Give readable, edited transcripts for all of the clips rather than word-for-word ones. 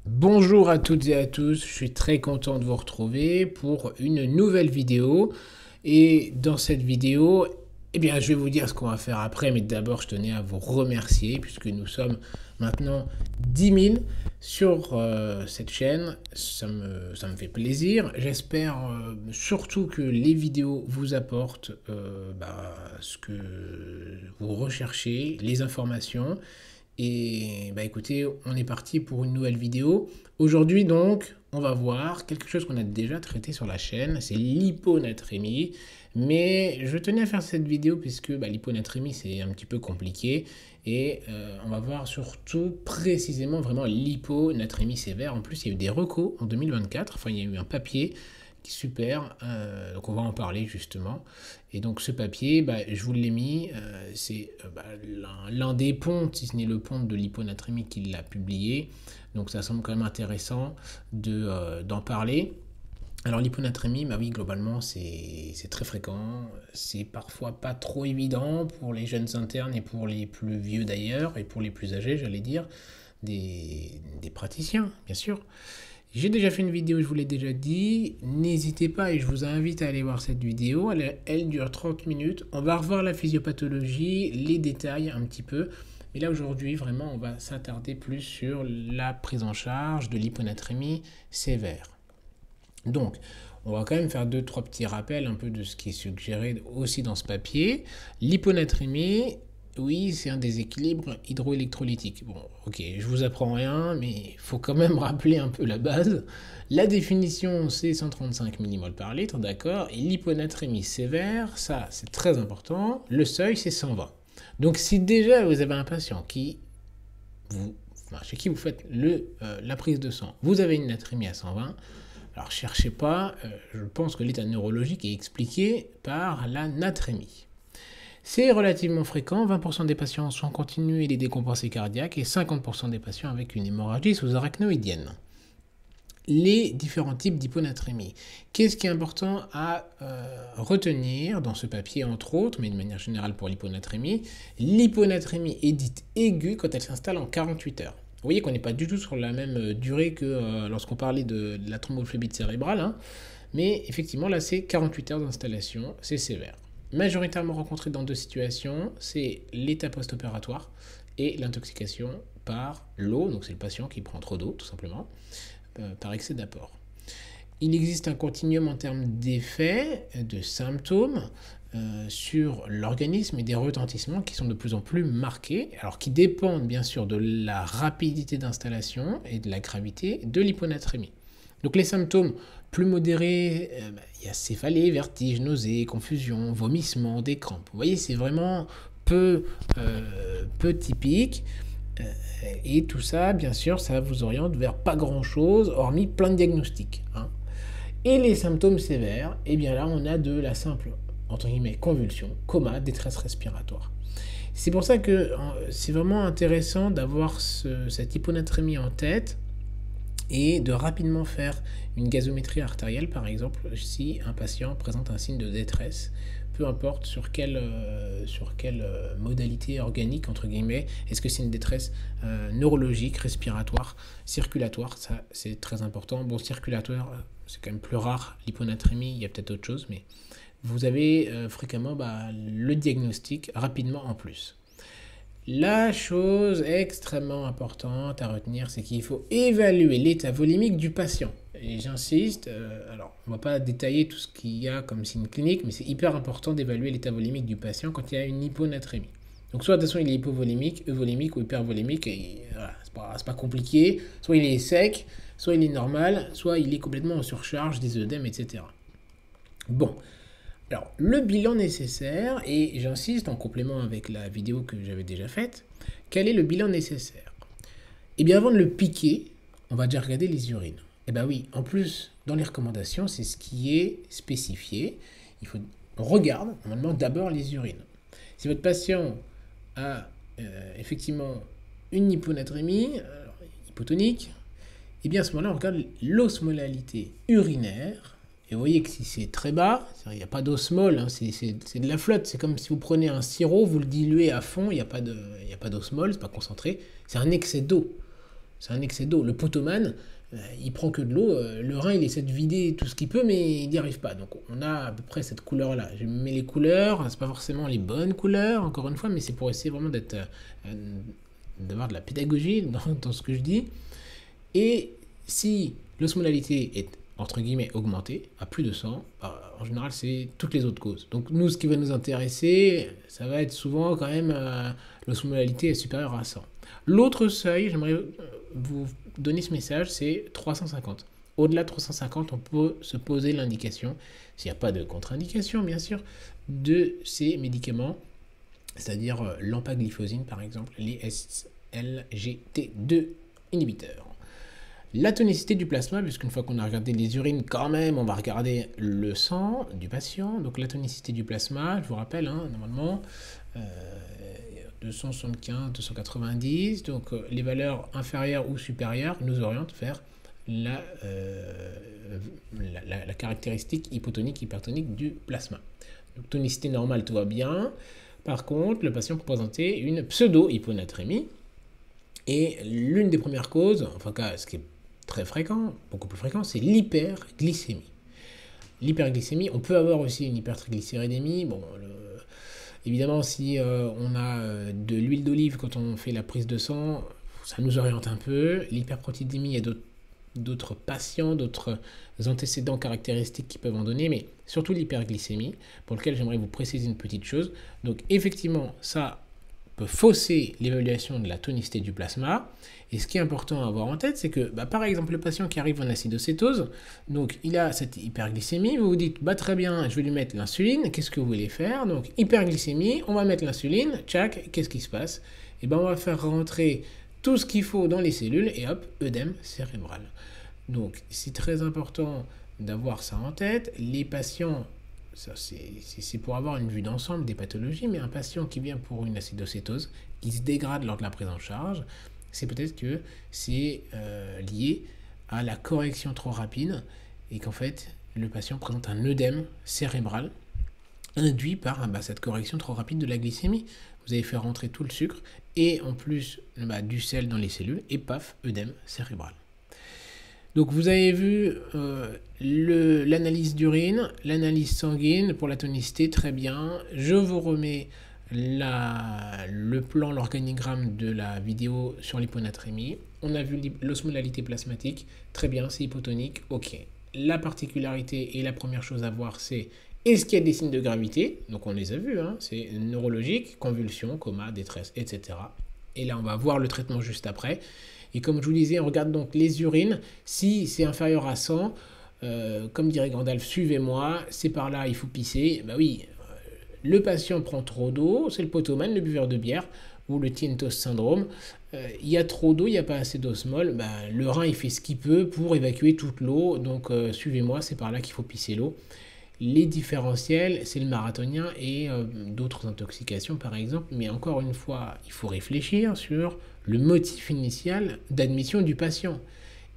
Bonjour à toutes et à tous, je suis très content de vous retrouver pour une nouvelle vidéo. Et dans cette vidéo, je vais vous dire ce qu'on va faire après, mais d'abord je tenais à vous remercier puisque nous sommes maintenant 10 000 sur cette chaîne. Ça me fait plaisir. J'espère surtout que les vidéos vous apportent ce que vous recherchez, les informations. Et écoutez, on est parti pour une nouvelle vidéo. Aujourd'hui donc, on va voir quelque chose qu'on a déjà traité sur la chaîne, c'est l'hyponatrémie. Mais je tenais à faire cette vidéo puisque l'hyponatrémie c'est un petit peu compliqué. Et on va voir surtout précisément vraiment l'hyponatrémie sévère. En plus, il y a eu des recos en 2024, enfin il y a eu un papier qui est super, donc on va en parler justement. Et donc ce papier, je vous l'ai mis, c'est l'un des pontes, si ce n'est le ponte de l'hyponatrémie qui l'a publié. Donc ça semble quand même intéressant d'en parler. Alors l'hyponatrémie, oui, globalement, c'est très fréquent. C'est parfois pas trop évident pour les jeunes internes et pour les plus vieux d'ailleurs, et pour les plus âgés, j'allais dire, des praticiens, bien sûr. J'ai déjà fait une vidéo, je vous l'ai déjà dit. N'hésitez pas et je vous invite à aller voir cette vidéo. Elle dure 30 minutes. On va revoir la physiopathologie, les détails un petit peu. Et là aujourd'hui, vraiment, on va s'attarder plus sur la prise en charge de l'hyponatrémie sévère. Donc, on va quand même faire 2-3 petits rappels un peu de ce qui est suggéré aussi dans ce papier. L'hyponatrémie, oui, c'est un déséquilibre hydroélectrolytique. Bon, ok, je vous apprends rien, mais il faut quand même rappeler un peu la base. La définition, c'est 135 mmol par litre, d'accord. Et l'hyponatrémie sévère, ça, c'est très important. Le seuil, c'est 120. Donc, si déjà vous avez un patient chez qui vous faites la prise de sang, vous avez une natrémie à 120, alors cherchez pas, je pense que l'état neurologique est expliqué par la natrémie. C'est relativement fréquent, 20% des patients sont continus et des décompensés cardiaques et 50% des patients avec une hémorragie sous-arachnoïdienne. Les différents types d'hyponatrémie. Qu'est-ce qui est important à retenir dans ce papier, entre autres, mais de manière générale pour l'hyponatrémie? L'hyponatrémie est dite aiguë quand elle s'installe en 48 heures. Vous voyez qu'on n'est pas du tout sur la même durée que lorsqu'on parlait de la thrombophlébite cérébrale, hein. Mais effectivement, là, c'est 48 heures d'installation, c'est sévère. Majoritairement rencontré dans deux situations, c'est l'état post-opératoire et l'intoxication par l'eau, donc c'est le patient qui prend trop d'eau, tout simplement, par excès d'apport. Il existe un continuum en termes d'effets, de symptômes sur l'organisme et des retentissements qui sont de plus en plus marqués, alors qui dépendent bien sûr de la rapidité d'installation et de la gravité de l'hyponatrémie. Donc les symptômes plus modérés, il y a céphalée, vertige, nausée, confusion, vomissement, des crampes. Vous voyez, c'est vraiment peu typique. Et tout ça, bien sûr, ça vous oriente vers pas grand-chose, hormis plein de diagnostics, hein. Et les symptômes sévères, là, on a de la simple, entre guillemets, convulsion, coma, détresse respiratoire. C'est pour ça que c'est vraiment intéressant d'avoir cette hyponatrémie en tête et de rapidement faire une gazométrie artérielle, par exemple, si un patient présente un signe de détresse, peu importe sur quelle modalité organique, entre guillemets. Est-ce que c'est une détresse neurologique, respiratoire, circulatoire? Ça, c'est très important. Bon, circulatoire, c'est quand même plus rare. L'hyponatrémie, il y a peut-être autre chose, mais vous avez fréquemment le diagnostic rapidement en plus. La chose extrêmement importante à retenir, c'est qu'il faut évaluer l'état volimique du patient. Et j'insiste, alors on ne va pas détailler tout ce qu'il y a comme signe clinique, mais c'est hyper important d'évaluer l'état volimique du patient quand il y a une hyponatrémie. Donc soit de toute façon il est hypovolimique, euvolimique ou hypervolimique, et voilà, c'est pas compliqué. Soit il est sec, soit il est normal, soit il est complètement en surcharge, des œdèmes, etc. Bon. Alors, le bilan nécessaire, et j'insiste en complément avec la vidéo que j'avais déjà faite, quel est le bilan nécessaire? Avant de le piquer, on va déjà regarder les urines. Oui, en plus, dans les recommandations, c'est ce qui est spécifié. On regarde normalement d'abord les urines. Si votre patient a effectivement une hyponatrémie hypotonique, à ce moment-là, on regarde l'osmolalité urinaire. Et vous voyez que si c'est très bas, il n'y a pas d'osmole, hein, c'est de la flotte. C'est comme si vous prenez un sirop, vous le diluez à fond, il n'y a pas d'osmole, c'est pas concentré. C'est un excès d'eau. c'est un excès d'eau. Le potoman, il prend que de l'eau, le rein il essaie de vider tout ce qu'il peut mais il n'y arrive pas. Donc on a à peu près cette couleur là. Je mets les couleurs, c'est pas forcément les bonnes couleurs encore une fois, mais c'est pour essayer vraiment d'avoir de la pédagogie dans ce que je dis. Et si l'osmolalité est entre guillemets augmentée à plus de 100, en général c'est toutes les autres causes. Donc nous ce qui va nous intéresser, ça va être souvent quand même l'osmolalité est supérieure à 100. L'autre seuil, j'aimerais vous donner ce message, c'est 350. Au-delà de 350, on peut se poser l'indication, s'il n'y a pas de contre-indication bien sûr, de ces médicaments, c'est-à-dire l'empagliflozine par exemple, les SGLT2 inhibiteurs. La tonicité du plasma, puisqu'une fois qu'on a regardé les urines, quand même, on va regarder le sang du patient. Donc la tonicité du plasma, je vous rappelle, normalement, 275, 290. Donc les valeurs inférieures ou supérieures nous orientent vers la caractéristique hypotonique, hypertonique du plasma. Donc tonicité normale, tout va bien. Par contre, le patient peut présenter une pseudo-hyponatrémie. Et l'une des premières causes, enfin ce qui est très fréquent, beaucoup plus fréquent, c'est l'hyperglycémie. L'hyperglycémie, on peut avoir aussi une hypertriglycéridémie. Bon, évidemment, si on a de l'huile d'olive quand on fait la prise de sang, ça nous oriente un peu. L'hyperprotéidémie, il y a d'autres patients, d'autres antécédents caractéristiques qui peuvent en donner, mais surtout l'hyperglycémie, pour lequel j'aimerais vous préciser une petite chose. Donc effectivement, ça peut fausser l'évaluation de la tonicité du plasma. Et ce qui est important à avoir en tête, c'est que, par exemple, le patient qui arrive en acidocétose, donc il a cette hyperglycémie, vous vous dites, très bien, je vais lui mettre l'insuline, qu'est-ce que vous voulez faire? Donc hyperglycémie, on va mettre l'insuline, tchac, qu'est-ce qui se passe? Et on va faire rentrer tout ce qu'il faut dans les cellules et hop, œdème cérébral. Donc c'est très important d'avoir ça en tête. Les patients, ça c'est pour avoir une vue d'ensemble des pathologies, mais un patient qui vient pour une acidocétose, qui se dégrade lors de la prise en charge, c'est peut-être que c'est lié à la correction trop rapide et qu'en fait le patient présente un œdème cérébral induit par cette correction trop rapide de la glycémie. Vous avez fait rentrer tout le sucre et en plus du sel dans les cellules et paf, œdème cérébral. Donc vous avez vu l'analyse d'urine, l'analyse sanguine pour la tonicité, très bien. Je vous remets le plan, l'organigramme de la vidéo sur l'hyponatrémie. On a vu l'osmolalité plasmatique, très bien, c'est hypotonique, ok. La particularité et la première chose à voir, c'est est-ce qu'il y a des signes de gravité? Donc on les a vus, c'est neurologique, convulsion, coma, détresse, etc. Et là on va voir le traitement juste après. Et comme je vous disais, on regarde donc les urines. Si c'est inférieur à 100, comme dirait Gandalf, suivez-moi, c'est par là, il faut pisser. Oui, le patient prend trop d'eau, c'est le potomane, le buveur de bière, ou le Tientos syndrome. Il y a trop d'eau, il n'y a pas assez d'osmol. Le rein, il fait ce qu'il peut pour évacuer toute l'eau. Donc suivez-moi, c'est par là qu'il faut pisser l'eau. Les différentiels, c'est le marathonien et d'autres intoxications par exemple. Mais encore une fois, il faut réfléchir sur le motif initial d'admission du patient.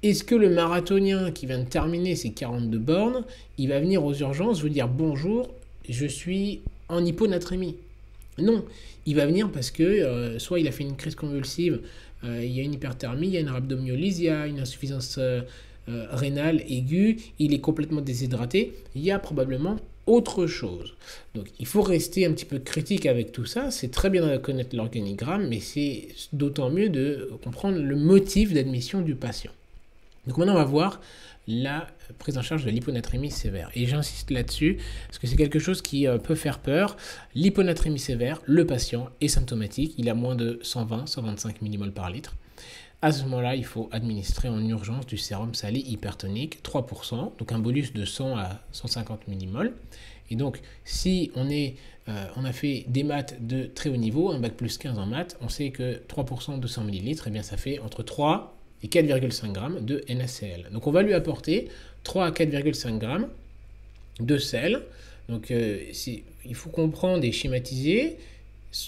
Est-ce que le marathonien qui vient de terminer ses 42 bornes, il va venir aux urgences vous dire bonjour, je suis en hyponatrémie? Non, il va venir parce que soit il a fait une crise convulsive, il y a une hyperthermie, il y a une rhabdomyolyse, il y a une insuffisance rénale aiguë, il est complètement déshydraté, il y a probablement autre chose. Donc il faut rester un petit peu critique avec tout ça, c'est très bien de connaître l'organigramme, mais c'est d'autant mieux de comprendre le motif d'admission du patient. Donc maintenant on va voir la prise en charge de l'hyponatrémie sévère. Et j'insiste là-dessus, parce que c'est quelque chose qui peut faire peur. L'hyponatrémie sévère, le patient est symptomatique, il a moins de 120-125 mmol par litre. À ce moment-là, il faut administrer en urgence du sérum salé hypertonique, 3%, donc un bolus de 100 à 150 mmol. Et donc, si on a fait des maths de très haut niveau, un bac plus 15 en maths, on sait que 3% de 100 ml, eh bien ça fait entre 3 et 4,5 g de NaCl. Donc on va lui apporter 3 à 4,5 g de sel. Donc il faut comprendre et schématiser.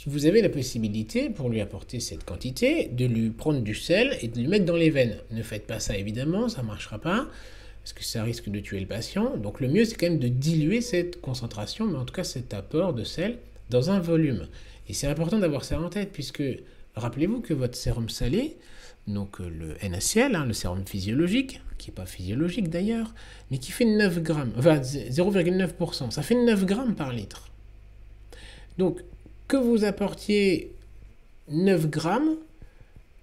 Vous avez la possibilité, pour lui apporter cette quantité, de lui prendre du sel et de lui mettre dans les veines. Ne faites pas ça évidemment, ça ne marchera pas, parce que ça risque de tuer le patient. Donc le mieux, c'est quand même de diluer cette concentration, mais en tout cas cet apport de sel dans un volume. Et c'est important d'avoir ça en tête, puisque rappelez-vous que votre sérum salé, donc le NaCl, hein, le sérum physiologique, qui n'est pas physiologique d'ailleurs, mais qui fait 9 grammes, enfin 0,9%, ça fait 9 grammes par litre. Donc, que vous apportiez 9 grammes,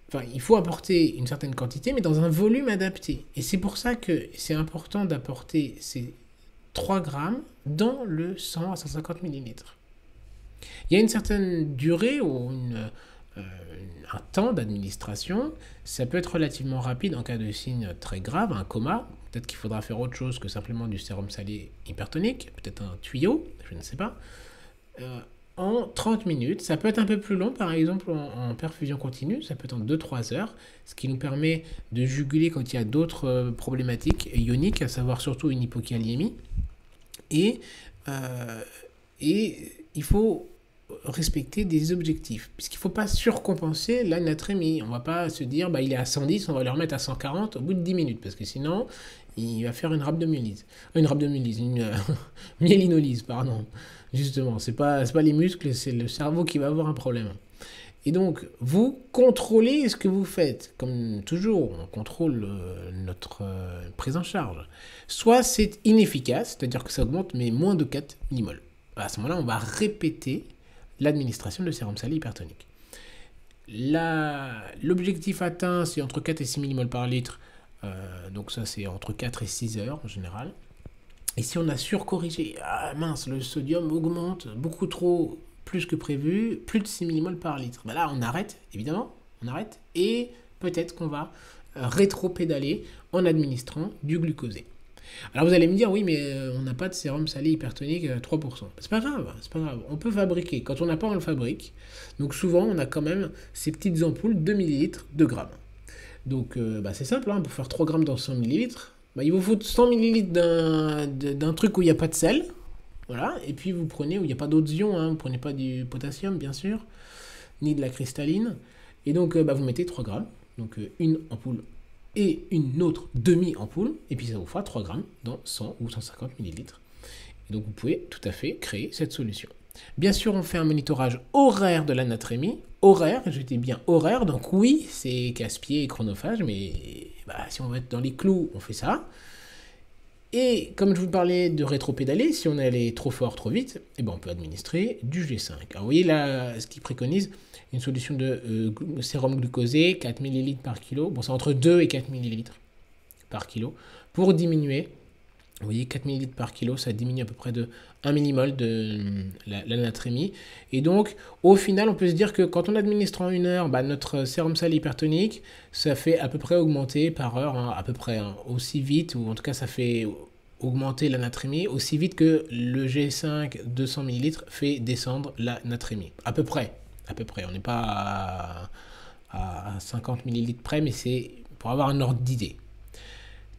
enfin, il faut apporter une certaine quantité, mais dans un volume adapté. Et c'est pour ça que c'est important d'apporter ces 3 grammes dans le 100 à 150 millilitres. Il y a une certaine durée ou un temps d'administration. Ça peut être relativement rapide en cas de signe très grave, un coma. Peut-être qu'il faudra faire autre chose que simplement du sérum salé hypertonique, peut-être un tuyau, je ne sais pas. En 30 minutes, ça peut être un peu plus long, par exemple en perfusion continue, ça peut être en 2-3 heures, ce qui nous permet de juguler quand il y a d'autres problématiques ioniques, à savoir surtout une hypokaliémie. Et il faut respecter des objectifs, puisqu'il ne faut pas surcompenser la natrémie. On ne va pas se dire, il est à 110, on va le remettre à 140 au bout de 10 minutes, parce que sinon, il va faire une rhabdomyolyse. Une myélinolyse, pardon. Justement, c'est pas les muscles, c'est le cerveau qui va avoir un problème. Et donc, vous contrôlez ce que vous faites. Comme toujours, on contrôle notre prise en charge. Soit c'est inefficace, c'est-à-dire que ça augmente, mais moins de 4 millimoles. À ce moment-là, on va répéter l'administration de sérum salé hypertonique. L'objectif atteint, c'est entre 4 et 6 millimoles par litre. Donc ça, c'est entre 4 et 6 heures en général. Et si on a surcorrigé, mince, le sodium augmente beaucoup trop, plus que prévu, plus de 6 millimoles par litre. Là, on arrête, évidemment, et peut-être qu'on va rétro-pédaler en administrant du glucosé. Alors vous allez me dire, oui, mais on n'a pas de sérum salé hypertonique à 3%. C'est pas grave. On peut fabriquer. Quand on n'a pas, on le fabrique. Donc souvent, on a quand même ces petites ampoules, 2 millilitres, 2 grammes. Donc c'est simple, pour faire 3 grammes dans 100 millilitres, il vous faut 100 millilitres d'un truc où il n'y a pas de sel. Voilà, et puis vous prenez où il n'y a pas d'autres ions, vous ne prenez pas du potassium, bien sûr, ni de la cristalline. Et donc vous mettez 3 grammes, donc une ampoule et une autre demi-ampoule, et puis ça vous fera 3 grammes dans 100 ou 150 millilitres. Et donc vous pouvez tout à fait créer cette solution. Bien sûr, on fait un monitorage horaire de la natrémie. Horaire, je dis bien horaire, donc oui, c'est casse-pied et chronophage, mais si on veut être dans les clous, on fait ça. Et comme je vous parlais de rétropédaler, si on est allé trop fort, trop vite, on peut administrer du G5. Alors vous voyez là, ce qu'il préconise, une solution de sérum glucosé, 4 ml par kilo. Bon, c'est entre 2 et 4 ml par kilo. Pour diminuer, vous voyez, 4 ml par kilo, ça diminue à peu près de 1 millimol de la natrémie. Et donc, au final, on peut se dire que quand on administre en 1 heure, notre sérum salé hypertonique, ça fait à peu près augmenter par heure, à peu près, aussi vite, ou en tout cas, ça fait augmenter la natrémie aussi vite que le G5 200 ml fait descendre la natrémie. À peu près. On n'est pas à 50 ml près, mais c'est pour avoir un ordre d'idée.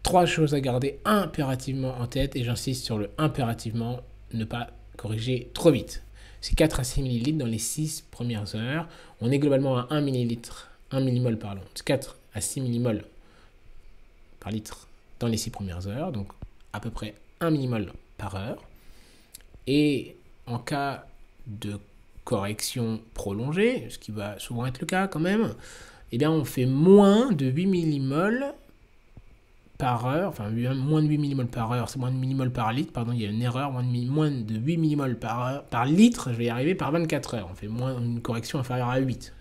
3 choses à garder impérativement en tête, et j'insiste sur le impérativement, ne pas corriger trop vite. C'est 4 à 6 ml dans les 6 premières heures. On est globalement à 1 millimol, pardon. 4 à 6 millimoles par litre dans les 6 premières heures, donc à peu près 1 millimol par heure. Et en cas de correction prolongée, ce qui va souvent être le cas quand même, on fait moins de 8 millimoles par heure, enfin moins de 8 millimoles par heure, c'est moins de millimoles par litre, pardon, il y a une erreur, moins de 8 millimoles par litre, je vais y arriver, par 24 heures. On fait une correction inférieure à 8,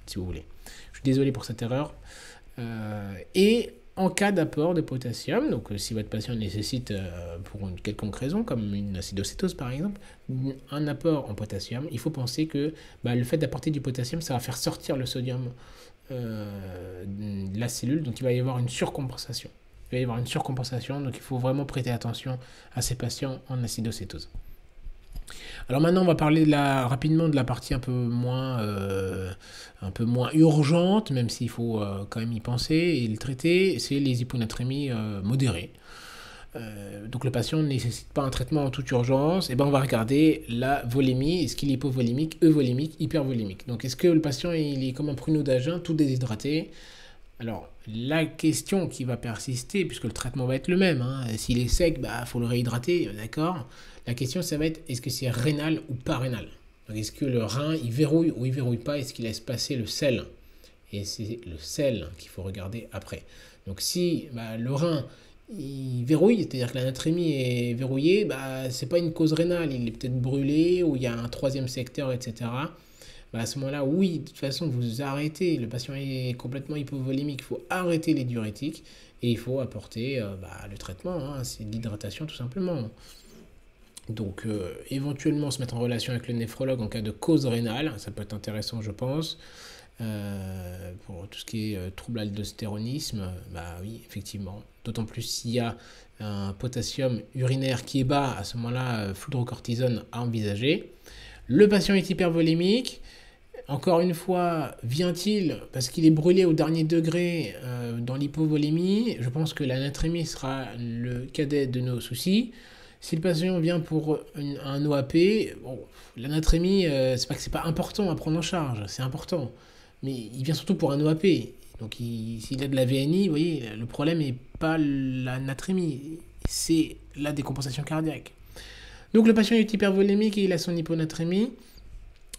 si vous voulez. Je suis désolé pour cette erreur. Et en cas d'apport de potassium, donc si votre patient nécessite, pour une quelconque raison, comme une acidocétose par exemple, un apport en potassium, il faut penser que le fait d'apporter du potassium, ça va faire sortir le sodium de la cellule, donc il va y avoir une surcompensation. Donc il faut vraiment prêter attention à ces patients en acidocétose. Alors maintenant, on va parler rapidement de la partie un peu moins urgente, même s'il faut quand même y penser et le traiter, c'est les hyponatrémies modérées. Donc le patient ne nécessite pas un traitement en toute urgence, on va regarder la volémie, est-ce qu'il est hypovolémique, euvolémique, hypervolémique. Donc est-ce que le patient il est comme un pruneau d'Agen, tout déshydraté? Alors, la question qui va persister, puisque le traitement va être le même, s'il est sec, faut le réhydrater, d'accord. La question, ça va être, est-ce que c'est rénal ou pas rénal? Donc, est-ce que le rein, il verrouille ou il verrouille pas? Est-ce qu'il laisse passer le sel? et c'est le sel qu'il faut regarder après. Donc si le rein il verrouille, c'est-à-dire que la natrémie est verrouillée, c'est pas une cause rénale, il est peut-être brûlé ou il y a un troisième secteur, etc. À ce moment-là, oui, de toute façon, vous arrêtez. Le patient est complètement hypovolémique. Il faut arrêter les diurétiques et il faut apporter le traitement. Hein, c'est de l'hydratation tout simplement. Donc, éventuellement, se mettre en relation avec le néphrologue en cas de cause rénale. Ça peut être intéressant, je pense. Pour tout ce qui est trouble aldostéronisme, oui, effectivement. D'autant plus s'il y a un potassium urinaire qui est bas, à ce moment-là, fludrocortisone à envisager. Le patient est hypervolémique. Encore une fois, vient-il parce qu'il est brûlé au dernier degré dans l'hypovolémie? Je pense que la natrémie sera le cadet de nos soucis. Si le patient vient pour un OAP, bon, la natrémie, c'est pas que c'est pas important à prendre en charge, c'est important. Mais il vient surtout pour un OAP. Donc s'il a de la VNI, vous voyez, le problème n'est pas la natrémie, c'est la décompensation cardiaque. Donc le patient est hypervolémique et il a son hyponatrémie.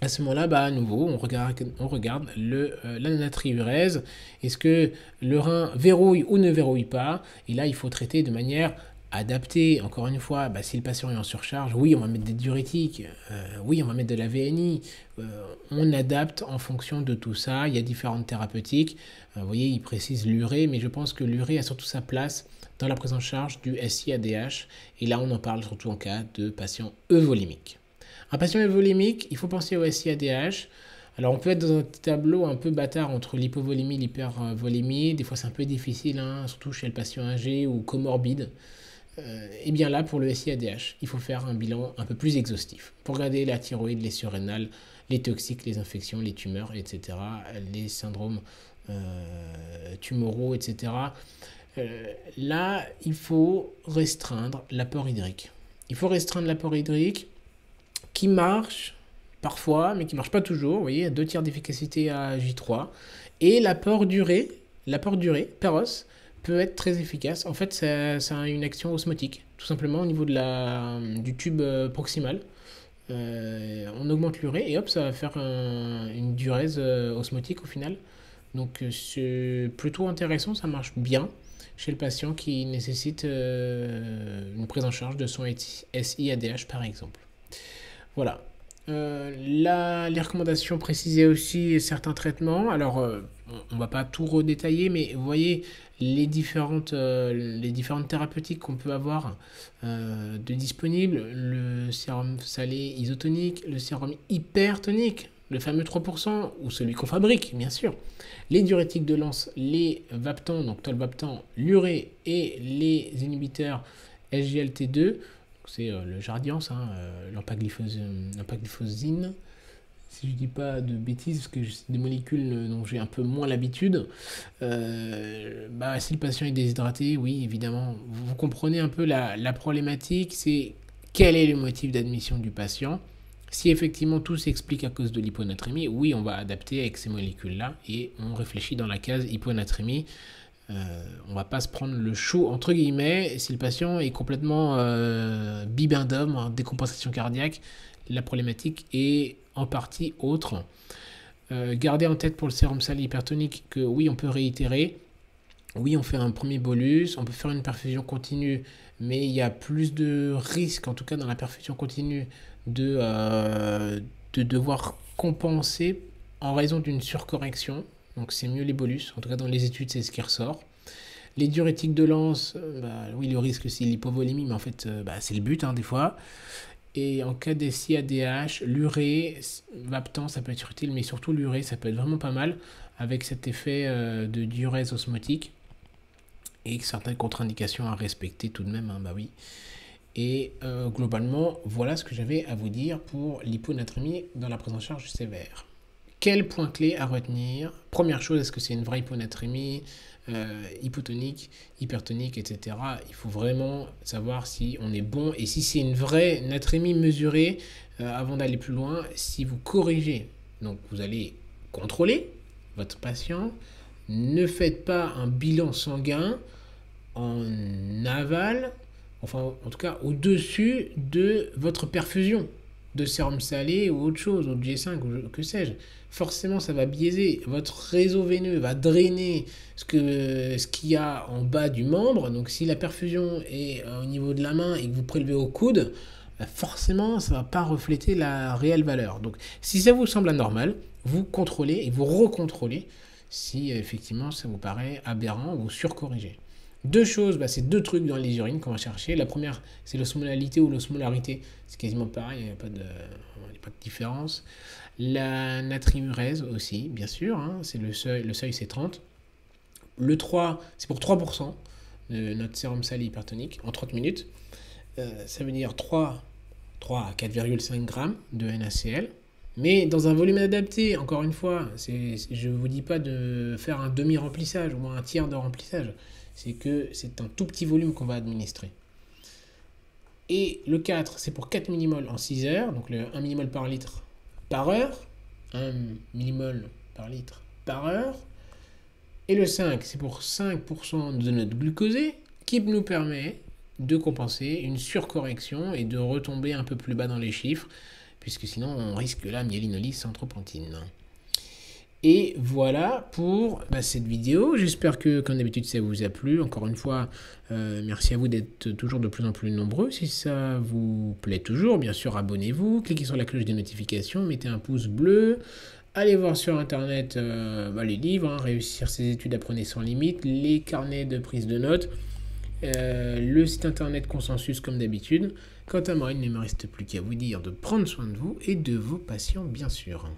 À ce moment-là, à nouveau, on regarde la natriurèse. Est-ce que le rein verrouille ou ne verrouille pas? Et là, il faut traiter de manière adaptée. Encore une fois, si le patient est en surcharge, oui, on va mettre des diurétiques, oui, on va mettre de la VNI. On adapte en fonction de tout ça. Il y a différentes thérapeutiques. Vous voyez, il précise l'urée, mais je pense que l'urée a surtout sa place dans la prise en charge du SI-ADH. Et là, on en parle surtout en cas de patient euvolémique. Un patient euvolémique, il faut penser au SI-ADH. Alors, on peut être dans un tableau un peu bâtard entre l'hypovolémie et l'hypervolémie. Des fois, c'est un peu difficile, surtout chez le patient âgé ou comorbide. Et bien là, pour le SI-ADH, il faut faire un bilan un peu plus exhaustif pour regarder la thyroïde, les surrénales, les toxiques, les infections, les tumeurs, etc., les syndromes tumoraux, etc. Là, il faut restreindre l'apport hydrique. Il faut restreindre l'apport hydrique qui marche parfois, mais qui ne marche pas toujours. Vous voyez, il y a 2 tiers d'efficacité à J3. Et l'apport d'urée, Peros, peut être très efficace. En fait, ça a une action osmotique, tout simplement au niveau du tube proximal. On augmente l'urée et hop, ça va faire une diurèse osmotique au final. Donc c'est plutôt intéressant, ça marche bien chez le patient qui nécessite une prise en charge de son SI-ADH par exemple. Voilà. Les recommandations précisaient aussi certains traitements. Alors, on ne va pas tout redétailler, mais vous voyez les différentes thérapeutiques qu'on peut avoir de disponibles. Le sérum salé isotonique, le sérum hypertonique, le fameux 3%, ou celui qu'on fabrique, bien sûr. Les diurétiques de Lens, les Vaptan, donc tolvaptan, l'urée et les inhibiteurs SGLT2. C'est le Jardiance, l'empagliflozine, si je ne dis pas de bêtises, parce que c'est des molécules dont j'ai un peu moins l'habitude. Si le patient est déshydraté, oui, évidemment, vous comprenez un peu la problématique, c'est quel est le motif d'admission du patient. Si effectivement tout s'explique à cause de l'hyponatrémie, oui, on va adapter avec ces molécules-là et on réfléchit dans la case hyponatrémie. On va pas se prendre le chou entre guillemets. Si le patient est complètement bibendum en décompensation cardiaque, la problématique est en partie autre. Gardez en tête pour le sérum salé hypertonique que oui, on peut réitérer, oui, on fait un premier bolus, on peut faire une perfusion continue, mais il y a plus de risques, en tout cas dans la perfusion continue, de devoir compenser en raison d'une surcorrection. Donc c'est mieux les bolus, en tout cas dans les études c'est ce qui ressort. Les diurétiques de Lens, oui le risque c'est l'hypovolémie, mais en fait c'est le but des fois. Et en cas d'SI-ADH, l'urée, Vaptan ça peut être utile, mais surtout l'urée ça peut être vraiment pas mal avec cet effet de diurèse osmotique et certaines contre-indications à respecter tout de même, oui. Et globalement, voilà ce que j'avais à vous dire pour l'hyponatrémie dans la prise en charge sévère. Quel point clé à retenir? Première chose, est-ce que c'est une vraie hyponatrémie, hypotonique, hypertonique, etc. Il faut vraiment savoir si on est bon et si c'est une vraie natrémie mesurée avant d'aller plus loin. Si vous corrigez, donc vous allez contrôler votre patient, ne faites pas un bilan sanguin en aval, enfin en tout cas au-dessus de votre perfusion. de sérum salé ou autre chose, ou de G5, ou que sais-je. Forcément, ça va biaiser. Votre réseau veineux va drainer ce qu'il y a en bas du membre. Donc, si la perfusion est au niveau de la main et que vous prélevez au coude, forcément, ça ne va pas refléter la réelle valeur. Donc, si ça vous semble anormal, vous contrôlez et vous recontrôlez si effectivement ça vous paraît aberrant ou surcorrigé. Deux choses, c'est deux trucs dans les urines qu'on va chercher. La première, c'est l'osmolalité ou l'osmolarité. C'est quasiment pareil, il n'y a pas de différence. La natriumurèse aussi, bien sûr, hein, c'est le seuil c'est 30. Le 3, c'est pour 3% de notre sérum salé hypertonique en 30 minutes. Ça veut dire 3 à 4,5 grammes de NaCl. Mais dans un volume adapté, encore une fois, je ne vous dis pas de faire un demi-remplissage ou un tiers de remplissage. C'est que c'est un tout petit volume qu'on va administrer. Et le 4, c'est pour 4 millimoles en 6 heures, donc le 1 millimol par litre par heure. 1 millimol par litre par heure. Et le 5, c'est pour 5% de notre glucosé, qui nous permet de compenser une surcorrection et de retomber un peu plus bas dans les chiffres, puisque sinon on risque la myélinolyse centropantine. Et voilà pour cette vidéo. J'espère que, comme d'habitude, ça vous a plu. Encore une fois, merci à vous d'être toujours de plus en plus nombreux. Si ça vous plaît toujours, bien sûr, abonnez-vous. Cliquez sur la cloche des notifications. Mettez un pouce bleu. Allez voir sur Internet les livres. Hein, Réussir ses études, apprenez sans limite. Les carnets de prise de notes. Le site Internet Consensus, comme d'habitude. Quant à moi, il ne me reste plus qu'à vous dire de prendre soin de vous et de vos patients, bien sûr.